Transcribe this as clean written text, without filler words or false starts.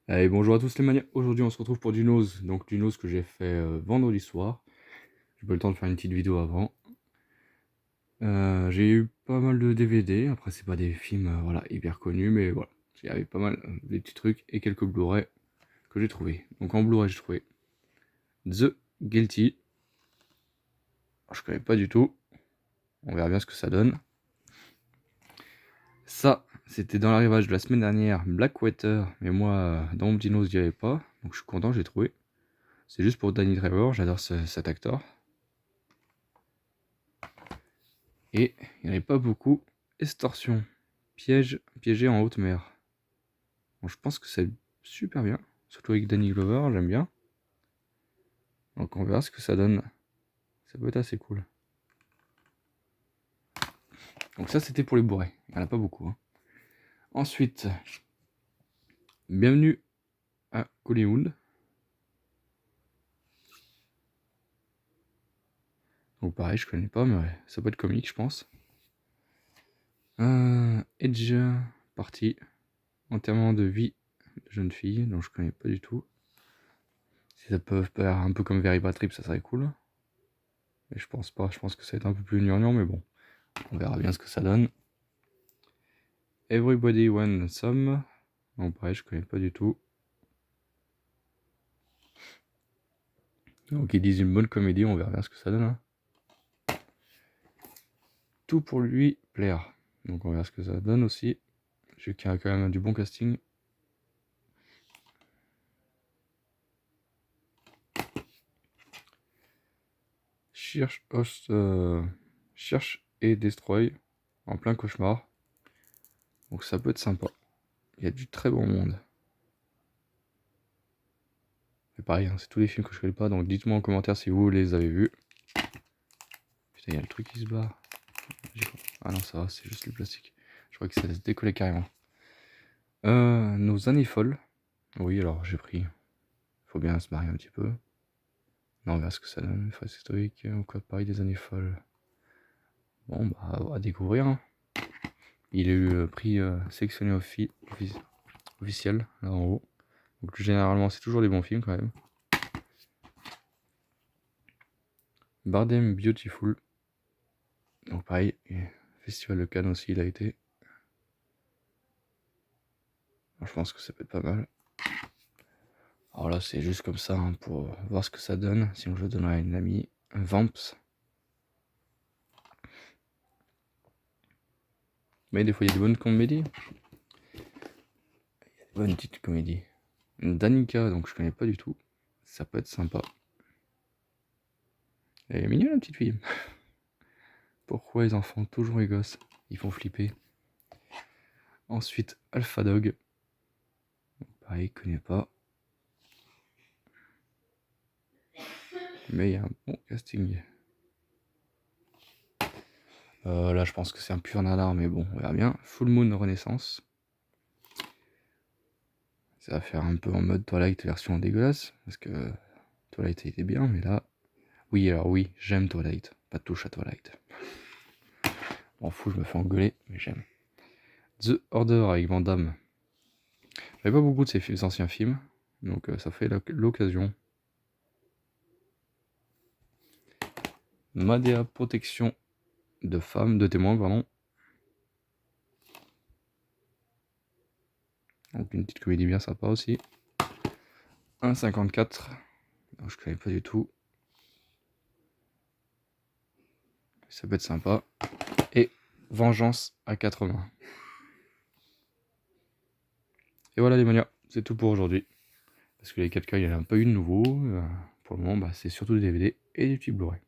Allez, bonjour à tous les manias. Aujourd'hui, on se retrouve pour du Nose. Donc, du Nose que j'ai fait vendredi soir. J'ai pas eu le temps de faire une petite vidéo avant. J'ai eu pas mal de DVD. Après, c'est pas des films voilà, hyper connus, mais voilà. Il y avait pas mal des petits trucs et quelques Blu-ray que j'ai trouvé. Donc, en Blu-ray, j'ai trouvé The Guilty. Alors, je connais pas du tout. On verra bien ce que ça donne. Ça, c'était dans l'arrivage de la semaine dernière, Blackwater. Mais moi, dans mon petit Nose, j'y avais pas. Donc, je suis content, j'ai trouvé. C'est juste pour Danny Trevor, j'adore cet acteur. Et il n'y en avait pas beaucoup. Extorsion. Piégé en haute mer. Bon, je pense que c'est super bien. Surtout avec Danny Glover, j'aime bien. Donc on verra ce que ça donne. Ça peut être assez cool. Donc ça c'était pour les bourrés. Il n'y en a pas beaucoup. Ensuite, bienvenue à Hollywood. Donc pareil, je connais pas, mais ouais, ça peut être comique, je pense. Edge Party. Enterrement de vie de jeune fille, dont je connais pas du tout. Si ça peut faire un peu comme Very Bad Trip, ça serait cool. Mais je pense pas, je pense que ça va être un peu plus gnangnan, mais bon. On verra bien ce que ça donne. Everybody Wants Some. Bon, pareil, je connais pas du tout. Donc, ils disent une bonne comédie, on verra bien ce que ça donne. Tout pour lui plaire. Donc, on verra ce que ça donne aussi. Je qu'il y a quand même du bon casting. Cherche et destroy. En plein cauchemar. Donc, ça peut être sympa. Il y a du très bon monde. Mais pareil, c'est tous les films que je connais pas. Donc, dites-moi en commentaire si vous les avez vus. Putain, il y a le truc qui se barre. Ah non, ça va, c'est juste le plastique. Je crois que ça se décoller carrément. Nos années folles. Oui, alors j'ai pris. Faut bien se marier un petit peu. Non, on verra ce que ça donne. Phase historique, ou quoi pareil des années folles. Bon, bah, à découvrir. Il a eu le prix sélectionné officiel, là en haut. Donc généralement, c'est toujours des bons films quand même. Bardem Beautiful. Donc pareil, Festival de Cannes aussi, il a été. Alors, je pense que ça peut être pas mal. Alors là, c'est juste comme ça, pour voir ce que ça donne. Sinon, je le donnerai à une amie. Vamps. Mais des fois, il y a des bonnes comédies. Il y a des bonnes petites comédies. Danica, donc je connais pas du tout. Ça peut être sympa. Elle est mignonne, la petite fille. Pourquoi les enfants, toujours les gosses, ils font flipper. Ensuite, Alpha Dog. Pareil, connais pas. Mais il y a un bon casting. Là, je pense que c'est un pur nanar, mais bon, on verra bien. Full Moon Renaissance. Ça va faire un peu en mode Twilight version dégueulasse. Parce que Twilight était bien, mais là... Oui, alors oui, j'aime Twilight. Pas de touche à Twilight. M'en fous, je me fais engueuler, mais j'aime. The Order avec Van Damme. J'avais pas beaucoup de ces anciens films, donc ça fait l'occasion. Madea Protection de femmes, de témoins, pardon. Donc une petite comédie bien sympa aussi. 1,54. Je connais pas du tout. Ça peut être sympa. Et Vengeance à 4 mains. Et voilà les manias, c'est tout pour aujourd'hui. Parce que les 4K, il y en a un peu eu de nouveau. Pour le moment, c'est surtout des DVD et des petits Blu-ray.